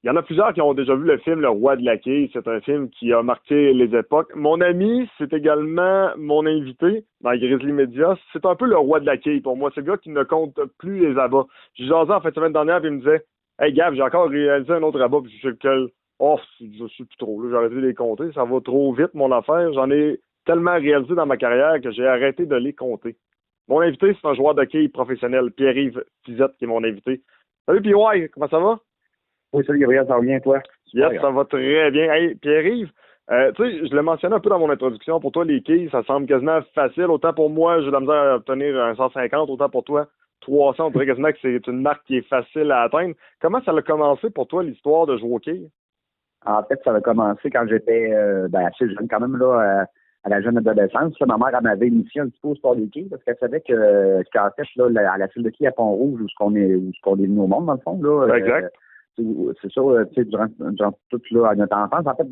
Il y en a plusieurs qui ont déjà vu le film Le Roi de la quille. C'est un film qui a marqué les époques. Mon ami, c'est également mon invité dans Grizzly Media. C'est un peu le roi de la quille pour moi. C'est le gars qui ne compte plus les abats. J'ai jasé en fait semaine dernière, puis il me disait Hey Gab, j'ai encore réalisé un autre abat, puis je sais lequel. Oh, je suis plus trop là, j'ai arrêté de les compter. Ça va trop vite, mon affaire. J'en ai tellement réalisé dans ma carrière que j'ai arrêté de les compter. Mon invité, c'est un joueur de quille professionnel, Pierre-Yves Fizette, qui est mon invité. Salut PY, comment ça va? Oui, salut Gabriel, ça va bien, toi? Yes, Super. ça va très bien. Hey, Pierre-Yves, tu sais, je l'ai mentionné un peu dans mon introduction. Pour toi, les quilles, ça semble quasiment facile. Autant pour moi, j'ai de la misère à obtenir un 150, autant pour toi, 300. On dirait quasiment que c'est une marque qui est facile à atteindre. Comment ça a commencé pour toi, l'histoire de jouer au quilles? En fait, ça a commencé quand j'étais assez jeune, quand même, là, à la jeune adolescence. Là, ma mère, elle m'avait initié un petit peu au sport des quilles parce qu'elle savait qu'en fait, là, à la file de quilles à Pont-Rouge, où ce qu'on est venu au monde, dans le fond, là, Exact. c'est ça, tu sais, durant toute là, notre enfance. En fait,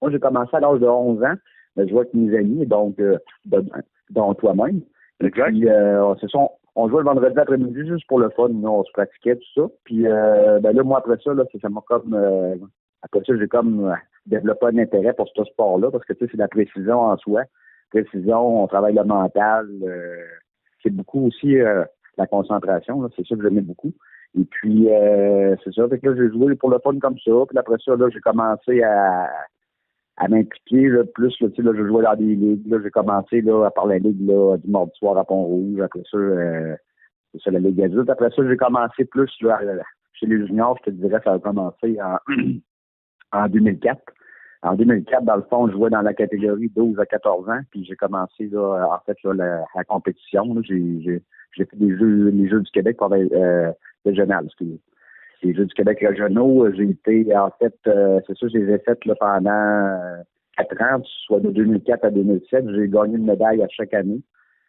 moi, j'ai commencé à l'âge de 11 ans, de jouer avec mes amis, donc, dont toi-même. Et Exact. puis, c'est ça, on jouait le vendredi après-midi juste pour le fun. Nous, on se pratiquait, tout ça. Puis, là, moi, après ça, là, ça m'a comme... après ça, j'ai comme développé un intérêt pour ce sport-là parce que, tu sais, c'est de la précision en soi. Précision, on travaille le mental. C'est beaucoup aussi la concentration. Là, c'est ça que j'aimais beaucoup. Et puis, c'est ça. Fait que là, j'ai joué pour le fun comme ça. Puis après ça, là, j'ai commencé à m'impliquer là, plus. Là, tu sais, là, je jouais dans des ligues. Là, j'ai commencé là, à part la ligue là, du mardi soir à Pont-Rouge. Après ça, c'est ça, la ligue adulte. Après ça, j'ai commencé plus là, chez les juniors. Je te dirais, ça a commencé en 2004. En 2004, dans le fond, je jouais dans la catégorie 12 à 14 ans, puis j'ai commencé là, en fait là, la compétition. Là. J'ai fait les Jeux du Québec régional. Les Jeux du Québec régionaux, j'ai été, en fait, c'est ça, je les ai faits là, pendant 4 ans, soit de 2004 à 2007. J'ai gagné une médaille à chaque année.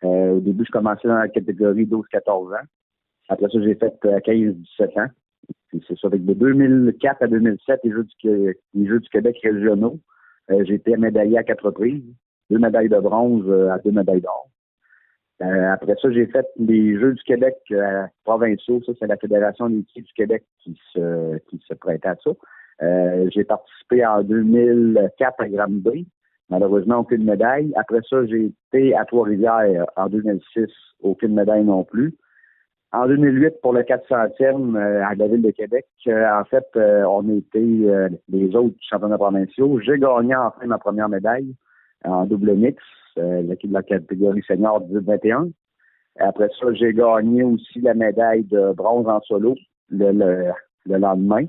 Au début, je commençais dans la catégorie 12-14 ans. Après ça, j'ai fait 15-17 ans. Puis c'est ça. Avec de 2004 à 2007, les Jeux du Québec régionaux, j'ai été médaillé à 4 reprises. 2 médailles de bronze à 2 médailles d'or. Après ça, j'ai fait les Jeux du Québec provinciaux. Ça, c'est la Fédération des quilles du Québec qui se prêtait à ça. J'ai participé en 2004 à Granby. Malheureusement, aucune médaille. Après ça, j'ai été à Trois-Rivières en 2006. Aucune médaille non plus. En 2008, pour le 400e à la Ville de Québec, en fait, on a été les autres championnats provinciaux. J'ai gagné enfin ma première médaille en double mix, la catégorie senior 18-21. Après ça, j'ai gagné aussi la médaille de bronze en solo le lendemain.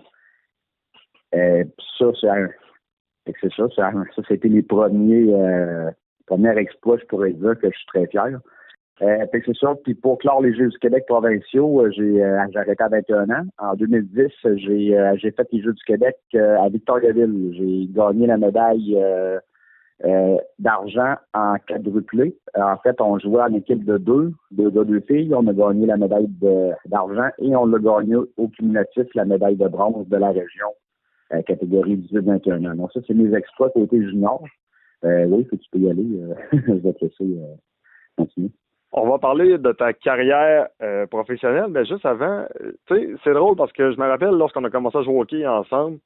Ça, c'était les premiers exploits, je pourrais dire, que je suis très fier. Fait que c'est ça. Puis pour clore les Jeux du Québec provinciaux, j'ai arrêté à 21 ans. En 2010, j'ai fait les Jeux du Québec à Victoriaville. J'ai gagné la médaille d'argent en quadruplé. En fait, on jouait en équipe de deux gars, deux filles. On a gagné la médaille d'argent et on a gagné au cumulatif la médaille de bronze de la région, catégorie 18-21 ans. Donc ça, c'est mes exploits côté junior. Oui, tu peux y aller. Je vais te laisser continuer. On va parler de ta carrière professionnelle, mais juste avant, tu sais, c'est drôle parce que je me rappelle lorsqu'on a commencé à jouer au quilles ensemble,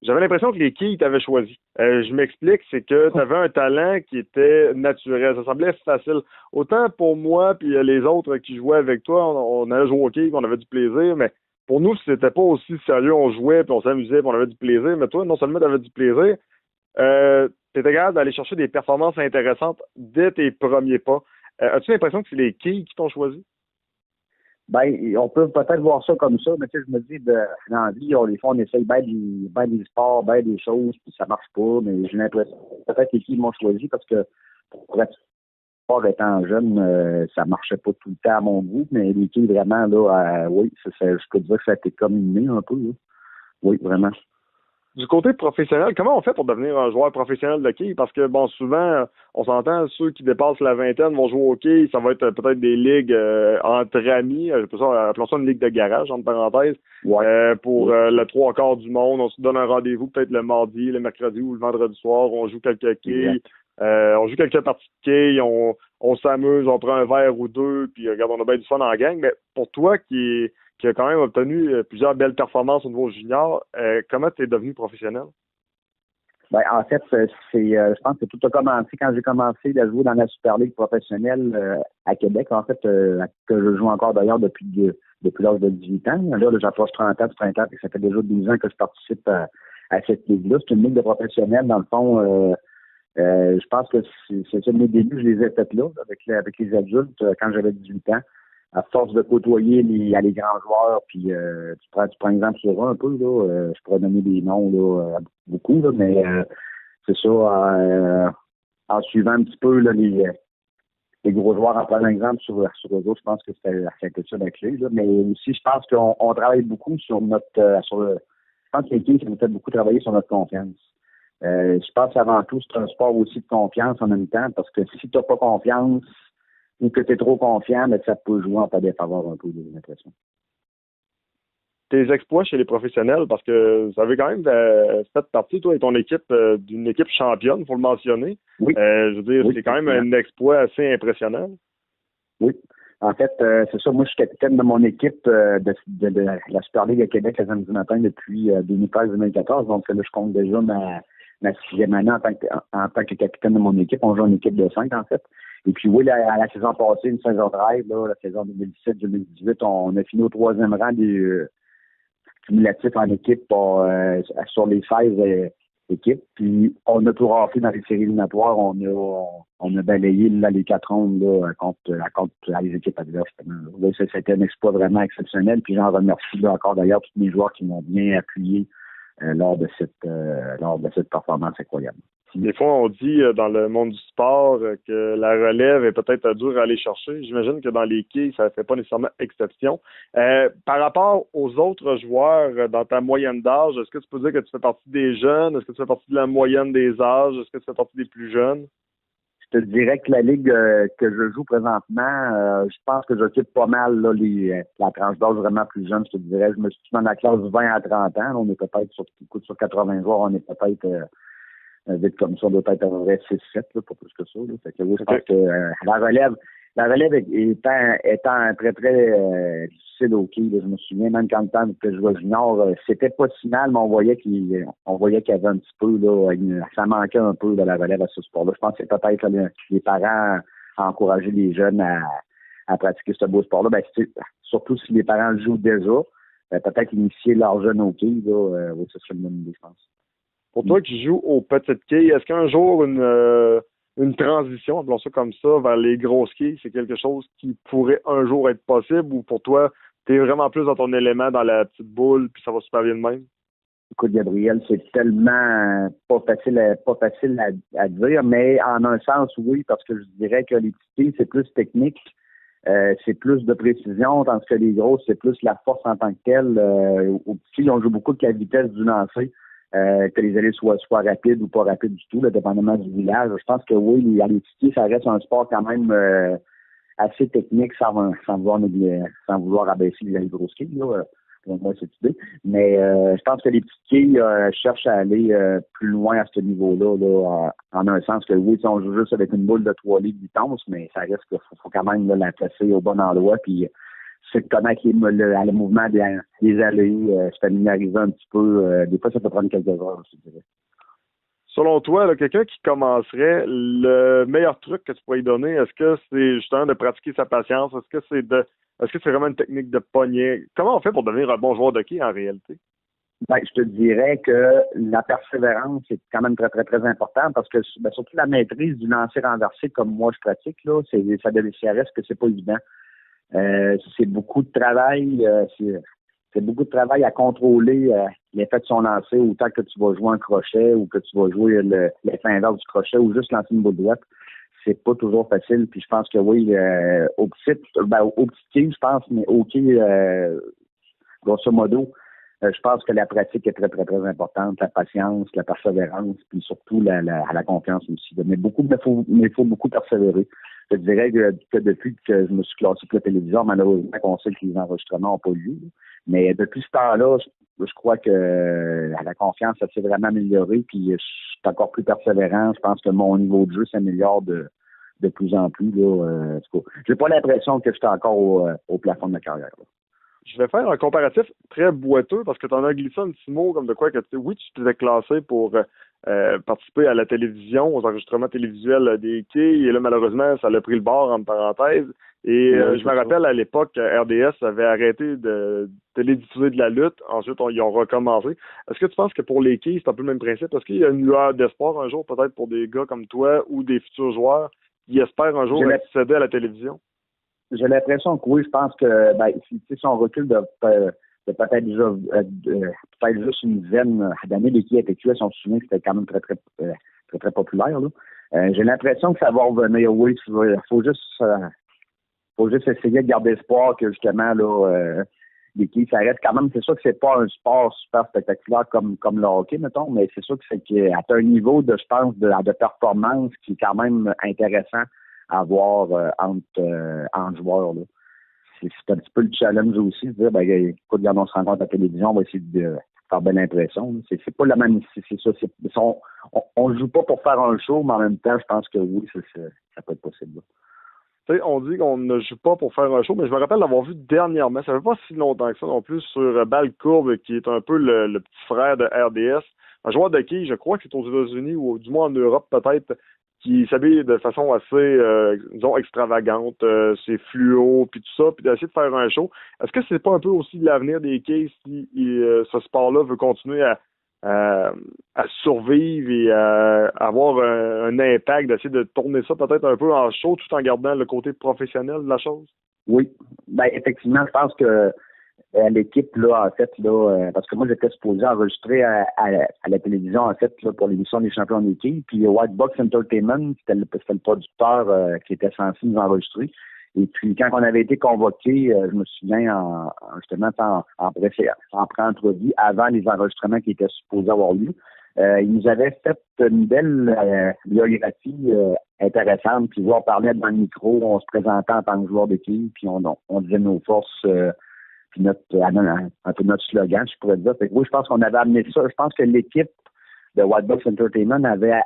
j'avais l'impression que les quilles t'avaient choisi. Je m'explique, c'est que tu avais un talent qui était naturel. Ça semblait facile. Autant pour moi puis les autres qui jouaient avec toi, on allait jouer au quilles, puis on avait du plaisir, mais pour nous, c'était pas aussi sérieux. On jouait, puis on s'amusait, puis on avait du plaisir. Mais toi, non seulement tu avais du plaisir, tu étais capable d'aller chercher des performances intéressantes dès tes premiers pas. As-tu l'impression que c'est les quilles qui t'ont choisi? Ben, on peut peut-être voir ça comme ça, mais tu sais, je me dis, dans la vie, des fois, on essaye bien des sports, bien des choses, puis ça marche pas, mais j'ai l'impression que peut-être les filles m'ont choisi parce que pour être sport étant jeune, ça marchait pas tout le temps à mon goût, mais les filles, vraiment, là, oui, je peux dire que ça a été comme inné un peu, là. Oui, vraiment. Du côté professionnel, comment on fait pour devenir un joueur professionnel de quilles? Parce que, bon, souvent, on s'entend, ceux qui dépassent la vingtaine vont jouer au quilles, ça va être peut-être des ligues entre amis, appelons ça une ligue de garage, entre parenthèses, Ouais. pour le trois quarts du monde. On se donne un rendez-vous peut-être le mardi, le mercredi ou le vendredi soir, on joue quelques quilles, Exact. on joue quelques parties de quilles, on s'amuse, on prend un verre ou deux, puis regarde, on a bien du fun en gang. Mais pour toi qui a quand même obtenu plusieurs belles performances au niveau junior. Comment tu es devenu professionnel? Ben, en fait, je pense que tout a commencé quand j'ai commencé à jouer dans la Super League professionnelle à Québec, en fait, que je joue encore d'ailleurs depuis l'âge de 18 ans. Là, j'approche 30 ans, 30 ans, et ça fait déjà 12 ans que je participe à cette ligue-là. C'est une ligue de professionnels, dans le fond. Je pense que c'est ça, mes débuts, je les ai faits là, avec les adultes, quand j'avais 18 ans. À force de côtoyer les grands joueurs, puis tu prends exemple sur un peu, là, je pourrais donner des noms là, beaucoup, là, mais c'est ça, en suivant un petit peu là, les gros joueurs, en prenant exemple sur eux autres, je pense que c'était ça la clé. Là. Mais aussi, je pense qu'on travaille beaucoup sur notre je pense que l'équipe, ça nous fait beaucoup travailler sur notre confiance. Je pense avant tout, c'est un sport aussi de confiance en même temps, parce que si tu n'as pas confiance ou que tu es trop confiant, ben, ça peut jouer en ta défaveur un peu, j'ai l'impression. Tes exploits chez les professionnels, parce que vous avez quand même fait partie, toi et ton équipe, d'une équipe championne, il faut le mentionner. Oui. Je veux dire, oui, c'est quand même un exploit assez impressionnant. Oui. En fait, c'est ça. Moi, je suis capitaine de mon équipe de la Super League à Québec le samedi matin depuis 2013-2014. Donc là, je compte déjà ma 6e année en tant que capitaine de mon équipe. On joue en équipe de 5, en fait. Et puis oui, à la saison passée, une saison de rêve, là, la saison 2017-2018, on a fini au 3e rang des cumulatifs en équipe sur les 16 équipes. Puis on a tout raflé dans les séries éliminatoires. On a balayé là, les 4 rondes là, contre les équipes adverses. Là, c'était un exploit vraiment exceptionnel. Puis j'en remercie là, encore d'ailleurs tous mes joueurs qui m'ont bien appuyé lors de cette performance incroyable. Des fois, on dit dans le monde du sport que la relève est peut-être dure à aller chercher. J'imagine que dans les quilles, ça ne fait pas nécessairement exception. Par rapport aux autres joueurs dans ta moyenne d'âge, est-ce que tu peux dire que tu fais partie des jeunes? Est-ce que tu fais partie de la moyenne des âges? Est-ce que tu fais partie des plus jeunes? Je te dirais que la ligue que je joue présentement, je pense que j'occupe pas mal là, la tranche d'âge vraiment plus jeune, je te dirais. Je me suis dans la classe 20 à 30 ans. Là, on est peut-être sur 80 joueurs, on est peut-être vite comme ça, on doit être à peu près 6-7, pas plus que ça. Là. Fait que oui, je pense que la relève étant très, très difficile au quai. Je me souviens même quand le temps que je jouais junior, c'était pas si mal, mais on voyait qu'il y avait un petit peu, là, ça manquait un peu de la relève à ce sport-là. Je pense que c'est peut-être là, les parents à encourager les jeunes à pratiquer ce beau sport-là. Ben, surtout si les parents jouent déjà, peut-être initier leur jeune au quai, oui, ça serait une bonne idée, je pense. Pour toi qui joues aux petites quilles, est-ce qu'un jour une transition, appelons ça comme ça, vers les grosses quilles, c'est quelque chose qui pourrait un jour être possible ou pour toi, tu es vraiment plus dans ton élément, dans la petite boule, puis ça va super bien de même? Écoute, Gabriel, c'est tellement pas facile à dire, mais en un sens, oui, parce que je dirais que les petites quilles, c'est plus technique. C'est plus de précision, tandis que les grosses, c'est plus la force en tant que telle. Aux petits, on joue beaucoup de la vitesse du lancer. Que les allées soient rapides ou pas rapides du tout, là, dépendamment du village. Je pense que oui, les petits, ça reste un sport quand même assez technique sans vouloir abaisser les grosses quilles. Pour moi, c'est idée. Mais je pense que les petites quilles cherchent à aller plus loin à ce niveau-là, là, en un sens que oui, si on joue juste avec une boule de 3 livres d'itance, mais ça reste qu'il faut quand même là, la placer au bon endroit, puis c'est de connaître le mouvement des allées, se familiariser un petit peu. Des fois, ça peut prendre quelques heures, je dirais. Selon toi, là, quelqu'un qui commencerait, le meilleur truc que tu pourrais lui donner, est-ce que c'est justement de pratiquer sa patience? Est-ce que c'est vraiment une technique de poignet? Comment on fait pour devenir un bon joueur de hockey en réalité? Ben, je te dirais que la persévérance est quand même très, très, très important parce que surtout la maîtrise du lancer renversé comme moi je pratique, là, ça reste que c'est pas évident. C'est beaucoup de travail, c'est beaucoup de travail à contrôler l'effet de son lancer, autant que tu vas jouer un crochet ou que tu vas jouer l'effet inverse du crochet ou juste lancer une boule droite. C'est pas toujours facile. Puis je pense que oui, au petit quai, je pense, mais au quai, grosso modo, je pense que la pratique est très, très, très importante. La patience, la persévérance, puis surtout la confiance aussi. Mais il faut beaucoup persévérer. Je dirais que depuis que je me suis classé pour le téléviseur, malheureusement, on sait que les enregistrements n'ont pas lieu. Mais depuis ce temps-là, je crois que la confiance, ça s'est vraiment amélioré. Puis je suis encore plus persévérant. Je pense que mon niveau de jeu s'améliore de plus en plus. J'ai pas l'impression que je suis encore au plafond de ma carrière. Là. je vais faire un comparatif très boiteux parce que tu en as glissé un petit mot comme de quoi que oui, tu t'étais classé pour participer à la télévision, aux enregistrements télévisuels des quilles, et là, malheureusement, ça l'a pris le bord, en parenthèse. Et Oui, je me rappelle, à l'époque, RDS avait arrêté de télédiffuser de la lutte. Ensuite, ils ont recommencé. Est-ce que tu penses que pour les quilles, c'est un peu le même principe? Est-ce qu'il y a une lueur d'espoir un jour, peut-être pour des gars comme toi ou des futurs joueurs qui espèrent un jour accéder à la télévision? J'ai l'impression que oui, je pense que si on recule de peut-être déjà peut-être juste une dizaine d'années d'équipes effectuées, si on se souvient que c'était quand même très populaire. Là. J'ai l'impression que ça va revenir, oui. Il faut juste essayer de garder espoir que justement là l'équipe, ça reste quand même, c'est sûr que c'est pas un sport super spectaculaire comme le hockey, mettons, mais c'est sûr que c'est qu'à un niveau je pense, de performance qui est quand même intéressant à voir entre joueurs. Là. C'est un petit peu le challenge aussi de dire, écoute, regarde, on se rencontre à la télévision, on va essayer de faire belle impression. C'est pas la même, c'est ça. On joue pas pour faire un show, mais en même temps, je pense que oui, ça peut être possible. Tu sais, on dit qu'on ne joue pas pour faire un show, mais je me rappelle l'avoir vu dernièrement, ça fait pas si longtemps que ça non plus, sur Balle Courbe, qui est un peu le petit frère de RDS. Un joueur de quilles, je crois que c'est aux États-Unis ou du moins en Europe peut-être, qui s'habille de façon assez, disons, extravagante, c'est fluo, puis tout ça, puis d'essayer de faire un show. Est-ce que c'est pas un peu aussi l'avenir des quilles si ce sport-là veut continuer à survivre et à avoir un impact, d'essayer de tourner ça peut-être un peu en show tout en gardant le côté professionnel de la chose? Oui, effectivement, je pense que l'équipe, là, en fait, là, parce que moi, j'étais supposé enregistrer à la télévision, en fait, là, pour l'émission des champions d'équipe. Puis White Box Entertainment, c'était le producteur qui était censé nous enregistrer. Et puis, quand on avait été convoqués, je me souviens, justement, en pré-entrevue, avant les enregistrements qui étaient supposés avoir lieu, ils nous avaient fait une belle biographie intéressante. Puis, on parlait devant le micro, on se présentait en tant que joueur d'équipe, puis on disait nos forces, puis un peu notre slogan, je pourrais dire. Fait que oui, je pense qu'on avait amené ça. Je pense que l'équipe de White Box Entertainment avait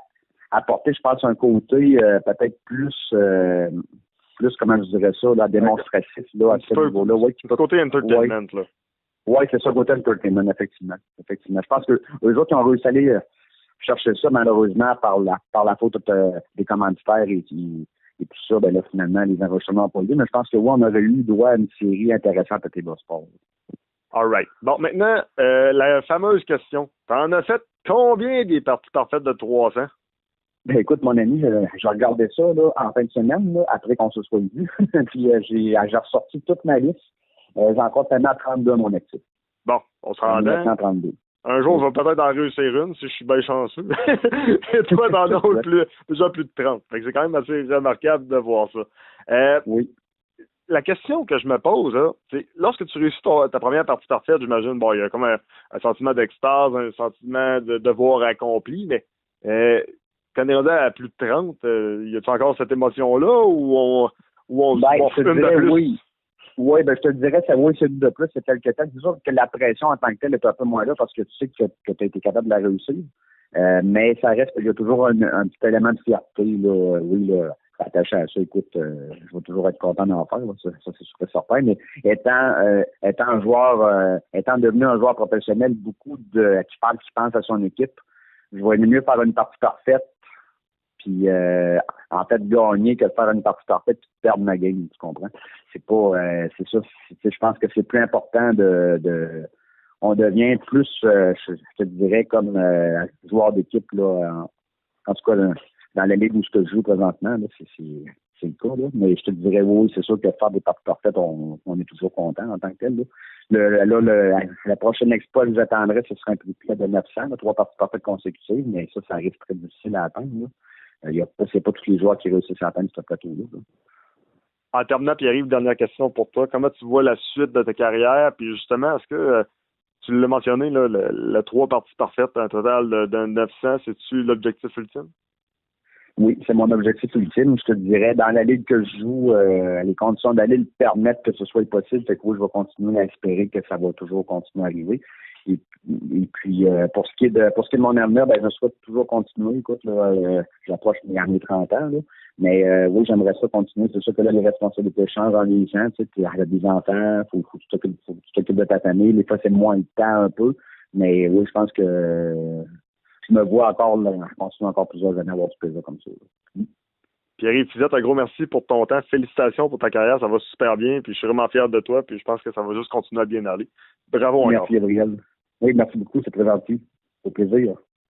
apporté, je pense, un côté peut-être plus, comment je dirais ça, là, démonstratif là, à ce niveau-là. Oui, côté entertainment, là. Oui, c'est ça, côté entertainment, effectivement. Je pense que eux autres, ils ont réussi à aller chercher ça, malheureusement, par la faute des commanditaires et tout ça, là, finalement, les enregistrements n'ont pas lieu. Mais je pense que oui, on aurait eu droit à une série intéressante à TVA Sport. All right. Bon, maintenant, la fameuse question. T'en as fait combien des parties parfaites de 300? Écoute, mon ami, je regardais ça là, en fin de semaine, là, après qu'on se soit vu. Puis j'ai ressorti toute ma liste. J'ai encore tellement 32 à mon actif. Bon, on se rendait. 32. Un jour, on va peut-être en réussir une, si je suis bien chanceux. Et toi, t'en as déjà plus de 30. Fait que c'est quand même assez remarquable de voir ça. Oui. La question que je me pose, là, c'est lorsque tu réussis ta première partie parfaite, j'imagine, bon, il y a comme un sentiment d'extase, un sentiment de devoir accompli, mais quand on est rendu à plus de 30, y a-tu encore cette émotion-là ou on se fume de plus? Oui. Oui, je te dirais, oui, c'est de plus, c'est quelque temps. C'est sûr que la pression en tant que telle est un peu moins là parce que tu sais que tu as été capable de la réussir. Mais ça reste, il y a toujours un petit élément de fierté, là, oui, là, attaché à ça. Écoute, je vais toujours être content d'en faire, ça c'est sûr et certain. Mais étant joueur, étant devenu un joueur professionnel, beaucoup qui pense à son équipe, je vais mieux faire une partie parfaite. Puis en fait gagner que de faire une partie parfaite puis de perdre ma game, tu comprends? C'est pas c'est ça, je pense que c'est plus important on devient plus je te dirais comme joueur d'équipe là en tout cas dans la ligue où je joue présentement, là, c'est le cas, là. Mais je te dirais oui, c'est sûr que faire des parties parfaites, on est toujours content en tant que tel. Là. La prochaine exploit que j'attendrais, ce serait un triplet de 900, là, 3 parties parfaites consécutives, mais ça arrive très difficile à atteindre. Là. C'est pas tous les joueurs qui réussissent à atteindre ce plateau-là. En terminant, Pierre-Yves, dernière question pour toi. Comment tu vois la suite de ta carrière? Puis justement, est-ce que tu l'as mentionné, là, le 3 parties parfaites, un total de 900, c'est-tu l'objectif ultime? Oui, c'est mon objectif ultime. Je te dirais, dans la ligue que je joue, les conditions de la ligue permettent que ce soit possible. Fait que oui, je vais continuer à espérer que ça va toujours continuer à arriver. Et puis pour ce qui est de mon avenir, je souhaite toujours continuer. Écoute, là, j'approche mes 30 ans, là, Mais oui, j'aimerais ça continuer. C'est sûr que là, les responsabilités changent en vieillissant. Tu sais, tu as des enfants, faut que tu t'occupes de ta famille. Des fois, c'est moins de temps un peu. Mais oui, je pense que je me vois encore là, continuer encore plusieurs années à avoir du plaisir comme ça. Pierre-Yves Fizette, un gros merci pour ton temps. Félicitations pour ta carrière. Ça va super bien. Puis je suis vraiment fier de toi. Puis je pense que ça va juste continuer à bien aller. Bravo encore. Merci, Gabriel. Oui, merci beaucoup. C'est très gentil. Au plaisir.